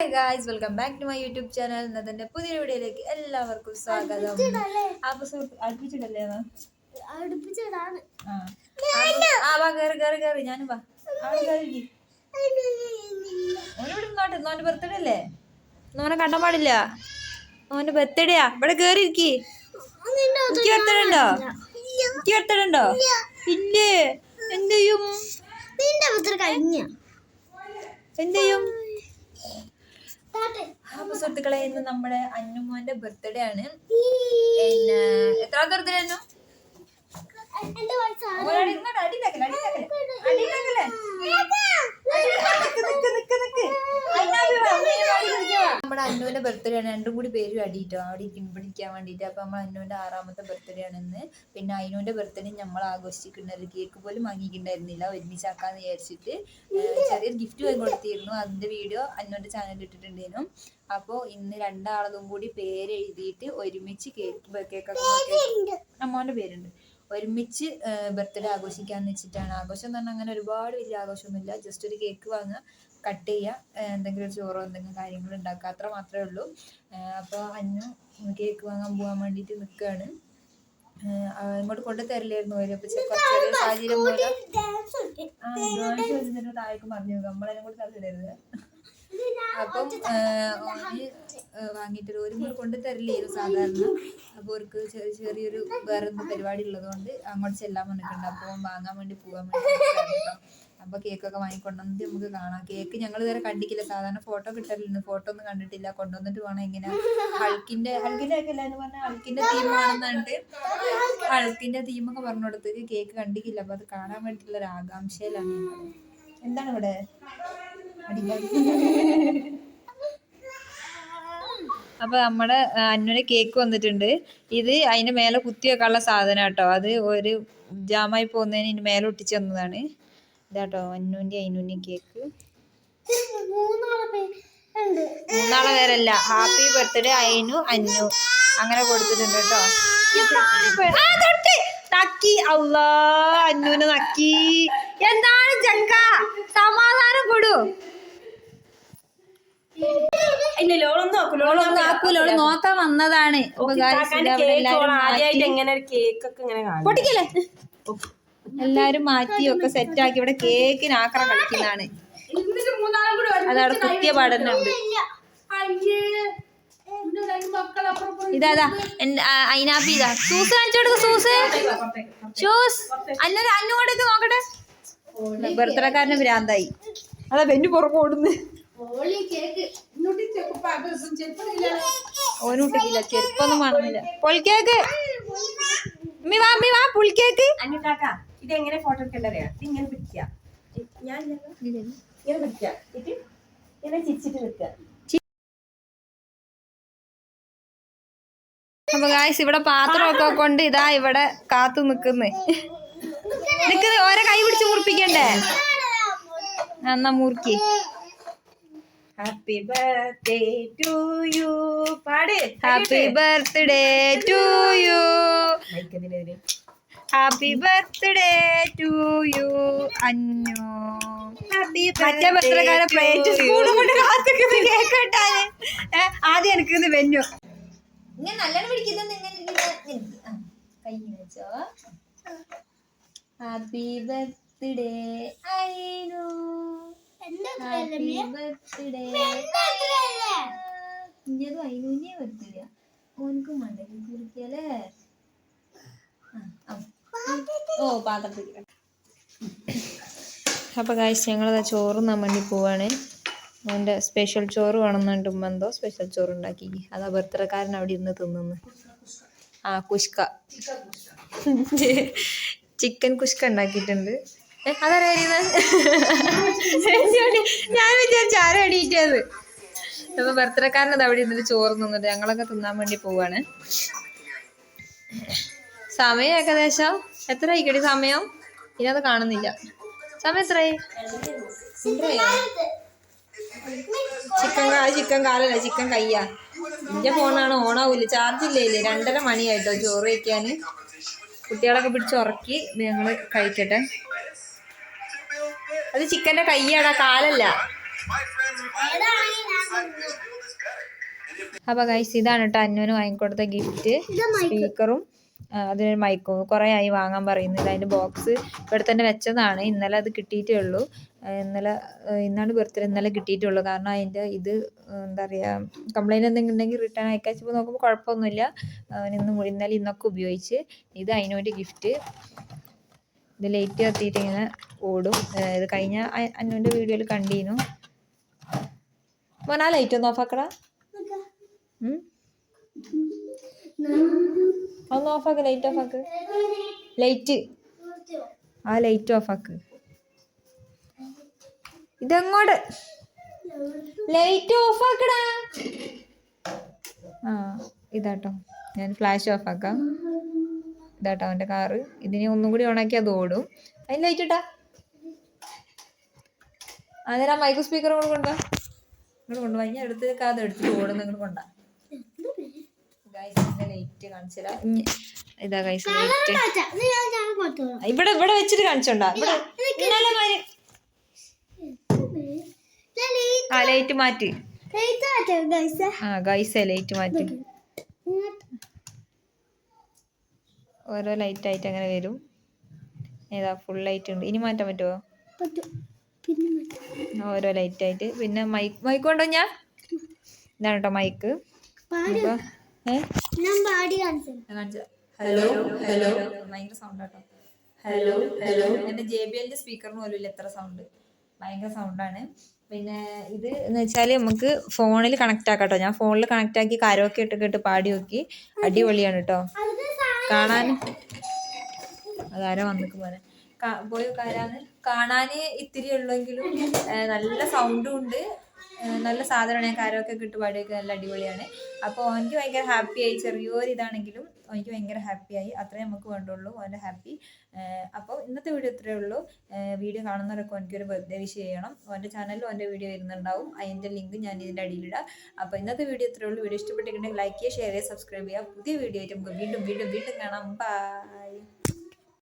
Hi guys, welcome back to my YouTube channel. ഇന്നത്തെ പുതിയ വീഡിയോയിലേക്ക് എല്ലാവർക്കും സ്വാഗതം. അപ്പൊ അടുപ്പിച്ചിട്ടല്ലേ കേറി ഞാനും വാ. ഓന്റെ ബർത്ത്ഡേ അല്ലേ? ഓനെ കണ്ടാൻ പാടില്ല. ഓന്റെ ബർത്ത്ഡേയാ. ഇവിടെ കേറി ഇരിക്കി. എനിക്ക് ബർത്ത്ഡേ ഉണ്ടോ? ഇല്ലേ? എന്ത് ചെയ്യും? അപ്പൊ സുഹൃത്തുക്കളെ, ഇന്ന് നമ്മുടെ അന്നുമോന്റെ ബർത്ത്ഡേ ആണ്. പിന്നെ എത്രാമത്തെ ബർത്ത്ഡേ ആയിരുന്നു? നമ്മുടെ അന്നുവിന്റെ ബർത്ത്ഡേ ആണ്. രണ്ടും കൂടി പേരും അടിയിട്ടോ അവിടെ പിടിക്കാൻ വേണ്ടിട്ട്. അപ്പൊ നമ്മൾ അന്നുവിന്റെ 6ാമത്തെ ബർത്ത്ഡേ ആണ് ഇന്ന്. പിന്നെ അയിനുവിന്റെ ബർത്ത്ഡേ നമ്മൾ ആഘോഷിക്കുന്നുണ്ട്. കേക്ക് പോലും വാങ്ങിയിട്ടുണ്ടായിരുന്നില്ല. ഒരുമിച്ചാക്കാന്ന് വിചാരിച്ചിട്ട് ചെറിയൊരു ഗിഫ്റ്റ് വാങ്ങി കൊടുത്തിരുന്നു. അതിന്റെ വീഡിയോ അന്നുവിന്റെ ചാനലിൽ ഇട്ടിട്ടുണ്ടായിരുന്നു. അപ്പോൾ ഇന്ന് രണ്ടാളതും കൂടി പേര് എഴുതിയിട്ട് ഒരുമിച്ച് കേക്കൊക്കെ അമ്മോന്റെ പേരുണ്ട്, ഒരുമിച്ച് ബർത്ത്ഡേ ആഘോഷിക്കാന്ന് വെച്ചിട്ടാണ്. ആഘോഷം എന്ന് പറഞ്ഞാൽ അങ്ങനെ ഒരുപാട് വലിയ ആഘോഷമൊന്നുമില്ല. ജസ്റ്റ് ഒരു കേക്ക് വാങ്ങുക, കട്ട് ചെയ്യുക, എന്തെങ്കിലും ഒരു ചോറോ എന്തെങ്കിലും കാര്യങ്ങൾ ഉണ്ടാക്കുക, അത്ര മാത്രമേ ഉള്ളൂ. അപ്പോൾ അന്നു കേക്ക് വാങ്ങാൻ പോകാൻ വേണ്ടിയിട്ട് നിൽക്കുകയാണ്. ഇങ്ങോട്ട് കൊണ്ടു തരില്ലായിരുന്നു അവര്. അപ്പൊ ചെറിയ സാഹചര്യം പോലെ താഴേക്ക് പറഞ്ഞു നമ്മളതിനെ കൂടി തരരുത്. അപ്പം ഓന് വാങ്ങിയിട്ട് ഒരു കൊണ്ട് തരില്ലായിരുന്നു സാധാരണ. അപ്പോൾ അവർക്ക് ചെറിയൊരു വേറെ എന്ത് പരിപാടി ഉള്ളതുകൊണ്ട് അങ്ങോട്ട് ചെല്ലാൻ വന്നിട്ടുണ്ട്. അപ്പോൾ വാങ്ങാൻ വേണ്ടി പോകാൻ വേണ്ടി. അപ്പൊ കേക്കൊക്കെ വാങ്ങിക്കൊണ്ടുവന്നിട്ട് നമുക്ക് കാണാം. കേക്ക് ഞങ്ങൾ ഇതുവരെ കണ്ടിട്ടില്ല. സാധാരണ ഫോട്ടോ കിട്ടലുണ്ട്, ഫോട്ടോ ഒന്നും കണ്ടിട്ടില്ല. കൊണ്ടുവന്നിട്ട് വേണം എങ്ങനെ ഹൾക്കിന്റെ ഒക്കെ എല്ലാവരും പറഞ്ഞാൽ ഹൾക്കിന്റെ തീമാണെന്നുണ്ട്. ഹൾക്കിന്റെ തീമൊക്കെ പറഞ്ഞു കൊടുത്തിട്ട് കേക്ക് കണ്ടിട്ടില്ല. അപ്പൊ അത് കാണാൻ വേണ്ടിയിട്ടുള്ള ഒരു ആകാംക്ഷയിലാണ്. എന്താണ് ഇവിടെ അപ്പൊ നമ്മുടെ അന്നുവിന് കേക്ക് വന്നിട്ടുണ്ട്. ഇത് അതിന്റെ മേലെ കുത്തി വെക്കാനുള്ള സാധനം കേട്ടോ. അത് ഒരു ജാമായി പോകുന്നതിന് ഇതിന്റെ മേലെ ഒട്ടിച്ചു തന്നതാണ്. ഇതാട്ടോ അന്നുവിന്റെ അയിനുവിന്റെയും കേക്ക്. 3 പേരല്ല, ഹാപ്പി ബർത്ത്ഡേ അയിനു അന്നു അങ്ങനെ കൊടുത്തിട്ടുണ്ട് കേട്ടോ. നക്കി അല്ലാ, അന്നുവിനെ നക്കി. എന്താണ് ചക്ക? സമാധാനം കൊടു. നോക്കാൻ വന്നതാണ്. പൊട്ടിക്കല്ലേ? എല്ലാരും മാറ്റി ഒക്കെ സെറ്റാക്കി ഇവിടെ കേക്കിന് ആക്ര കളിക്കുന്നതാണ്. അതവിടെ കുത്തിയ പാടുന്നുണ്ട്. ഇതാ അയിനാപ്പി ഇതാ സൂസ് കാണിച്ചു കൊടുക്ക. ഷൂസ് അന്നോടൊക്കെ നോക്കട്ടെ. ബർത്ത്ഡേക്കാരന് ഭ്രാന്തായി. അതാ ബെന്നു പുറകെ ഓടുന്നു. ഓനൂട്ടിക്കില്ല, ചെരുപ്പൊന്നും വേണമെന്നില്ല. പൊളിക്കേക്ക് വാ പുളിക്കേക്ക്. ഇതെങ്ങനെ ഫോട്ടോ എടുക്കണ്ടറിയാ? ഇങ്ങനെ പിടിക്കുക, ഞാൻ ഇങ്ങനെ പിടിക്കുക, ഇങ്ങനെ ചിരിച്ചിട്ട് നിൽക്കുക. അപ്പൊ ഗായ്സ്, ഇവിടെ പാത്രമൊക്കെ കൊണ്ട് ഇതാ ഇവിടെ കാത്തു നിക്കുന്നു. ഓരോ കൈ പിടിച്ച് മുറിപ്പിക്കണ്ടേ? എന്നാ മുറുക്കി. ഹാപ്പി ബർത്ത്ഡേ ടു യു പാട്. Happy birthday to you. Happy birthday to you അന്നു. മറ്റേ ബർത്ത്ഡേക്കാരെ പ്ലേറ്റ് സ്പൂണും കൊണ്ട് കാത്തിക്കുന്ന കേക്ക് കിട്ടാന്. ആദ്യം എനിക്കിന്ന് വെന്നു ഇങ്ങനെ നല്ലോണം പിടിക്കുന്നത്. കൈ വെച്ചോ. ഹാപ്പി ബർത്ത്ഡേ അയിനു. Happy birthday. ഇന്ത്യതും അയിനൂന്നെ ബർത്ത്ഡേ. ഓനക്കും വേണ്ടേ കുറിക്കല്ലേ? ഓ പാത്രത്തിൽ. അപ്പൊ ഗായ്സ്, ഞങ്ങളതാ ചോറുന്നാൻ വേണ്ടി പോവാണ്. അവൻ്റെ സ്പെഷ്യൽ ചോറ് വേണമെന്നുണ്ട്. ഉമ്മ എന്തോ സ്പെഷ്യൽ ചോറ് ഉണ്ടാക്കി. അതാ ബർത്ത്ഡേക്കാരൻ അവിടെ ഇരുന്ന് തിന്നുന്നു. കുഷ്ക, ചിക്കൻ കുഷ്ക ഉണ്ടാക്കിയിട്ടുണ്ട്. അതറിയാ? ഞാൻ വിചാരിച്ചു ആരും അടിയിട്ടത്. അപ്പൊ ബർത്ത്ഡേക്കാരനത് അവിടെ ഇരുന്നിട്ട് ചോറ് തിന്നിട്ട് ഞങ്ങളൊക്കെ തിന്നാൻ വേണ്ടി പോവാണ്. സമയം ഏകദേശം എത്ര ആയിക്കടി? സമയം ഇതിനകത്ത് കാണുന്നില്ല. സമയം എത്രയായി? ചിക്കൻ കാലല്ല, ചിക്കൻ കയ്യാ. എന്റെ ഫോണാണ് ഓണാവൂല, ചാർജ് ഇല്ലേ. 2:30 മണിയായിട്ടോ ചോറ് കഴിക്കാന്. കുട്ടികളൊക്കെ പിടിച്ച് ഉറക്കി ഞങ്ങള് കഴിക്കട്ടെ. അത് ചിക്കന്റെ കയ്യാടാ, കാലല്ല. അപ്പോൾ ഗൈസ് ഇതാണ് കേട്ടോ അന്നുവിന് വാങ്ങിക്കൊടുത്ത ഗിഫ്റ്റ്, സ്പീക്കറും അതിനൊരു മൈക്കും. കുറേ ആയി വാങ്ങാൻ പറയുന്നത്. അതിൻ്റെ ബോക്സ് ഇവിടെ തന്നെ വെച്ചതാണ്. ഇന്നലെ അത് കിട്ടിയിട്ടേ ഉള്ളൂ. ഇന്നാണ് ബർത്ത്ഡേ, ഇന്നലെ കിട്ടിയിട്ടുള്ളൂ. കാരണം അതിൻ്റെ ഇത് എന്താ പറയുക, കംപ്ലൈൻറ്റ് എന്തെങ്കിലും ഉണ്ടെങ്കിൽ റിട്ടേൺ അയക്കാച്ചപ്പോൾ നോക്കുമ്പോൾ കുഴപ്പമൊന്നുമില്ല. ഇന്നലെ ഇന്നൊക്കെ ഉപയോഗിച്ച്. ഇത് അതിനോട് ഗിഫ്റ്റ്. ഇത് ലൈറ്റ് കത്തിയിട്ട് ഇങ്ങനെ ഓടും. ഇത് കഴിഞ്ഞ അന്നുവിൻ്റെ വീഡിയോയിൽ കണ്ടീനു. മോനാ ലൈറ്റ് ഒന്ന് ഓഫാക്കടാ. ഒന്ന് ഓഫാക്ക്, ലൈറ്റ് ഓഫാക്ക്. ലൈറ്റ് ഓഫാക്ക്. ഇതെങ്ങോട്ട് ലൈറ്റ് ഓഫാക്കടാ. ഇതാട്ടോ, ഞാൻ ഫ്ലാഷ് ഓഫാക്കാം. ഇതാട്ടോ അവൻ്റെ കാറ്. ഇതിനെ ഒന്നും കൂടി ഓണാക്കി അത് ഓടും. അതിന് ലൈറ്റ് ഇട്ടാ. അന്നേരം ആ മൈക്ക് സ്പീക്കർ കൂടെ കൊണ്ടുവാ. ഇങ്ങോട്ട് കൊണ്ടുപോയി ഞാൻ എടുത്ത് അത് എടുത്തിട്ട് ഓടുന്ന ഇങ്ങോട്ട് കൊണ്ടാ. ഗൈസിന്റെ ലൈറ്റ് കാണിച്ചില്ല. ഇതാ ഗൈസ് ലൈറ്റ്. ഇവിടെ വെച്ചിട്ട് കാണിച്ചോണ്ടാ. ലൈറ്റ് മാറ്റി. ഗൈസ് ലൈറ്റ് മാറ്റി. ഓരോ ലൈറ്റ് ആയിട്ട് അങ്ങനെ വരും. ഏതാ ഫുൾ ലൈറ്റ് ഉണ്ട്. ഇനി മാറ്റാൻ പറ്റുമോ? ഓരോ ലൈറ്റ് ആയിട്ട്. പിന്നെ മൈക്ക് കൊണ്ടോ ഞാൻ. ഇതാണ് കേട്ടോ മൈക്ക്. ഹലോ ഹലോ ഭയങ്കര സൗണ്ട് കേട്ടോ. Hello hello. എൻ്റെ JBL സ്പീക്കറിന് പോലും ഇല്ല എത്ര സൗണ്ട്. ഭയങ്കര സൗണ്ടാണ്. പിന്നെ ഇത് എന്ന് വെച്ചാൽ നമുക്ക് ഫോണിൽ കണക്റ്റ് ആക്കാം കേട്ടോ. ഞാൻ ഫോണിൽ കണക്റ്റ് ആക്കി കരോക്കെ ഇട്ട് പാടി നോക്കി. അടിപൊളിയാണ് കേട്ടോ കാണാൻ. അതാരോ വന്നിക്ക് പോലെ പോയി കാരാന്ന് കാണാൻ ഇത്തിരി ഉള്ളെങ്കിലും നല്ല സൗണ്ടും ഉണ്ട്. നല്ല സാധനമാണ്. ഞാൻ കാരൊക്കെ ഇട്ട് പാടിയൊക്കെ നല്ല അടിപൊളിയാണ്. അപ്പോൾ എനിക്ക് ഭയങ്കര ഹാപ്പിയായി. ചെറിയൊരു ഇതാണെങ്കിലും എനിക്ക് ഭയങ്കര ഹാപ്പിയായി. അത്രേ നമുക്ക് വേണ്ടുള്ളൂ അവൻ്റെ ഹാപ്പി. അപ്പോൾ ഇന്നത്തെ വീഡിയോ ഇത്രയേ ഉള്ളൂ. വീഡിയോ കാണുന്നവരൊക്കെ എനിക്കൊരു ബർത്ത്ഡേ വിഷ് ചെയ്യണം. അവൻ്റെ ചാനലിലും അവൻ്റെ വീഡിയോ വരുന്നുണ്ടാവും. അതിൻ്റെ ലിങ്ക് ഞാൻ ഇതിൻ്റെ അടിയിലിടാം. അപ്പോൾ ഇന്നത്തെ വീഡിയോ ഇത്രയേ ഉള്ളൂ. വീഡിയോ ഇഷ്ടപ്പെട്ടിട്ടുണ്ടെങ്കിൽ ലൈക്ക് ചെയ്യുക, ഷെയർ ചെയ്യുക, സബ്സ്ക്രൈബ് ചെയ്യുക. പുതിയ വീഡിയോ ആയിട്ട് നമുക്ക് വീണ്ടും കാണാം. ബൈ.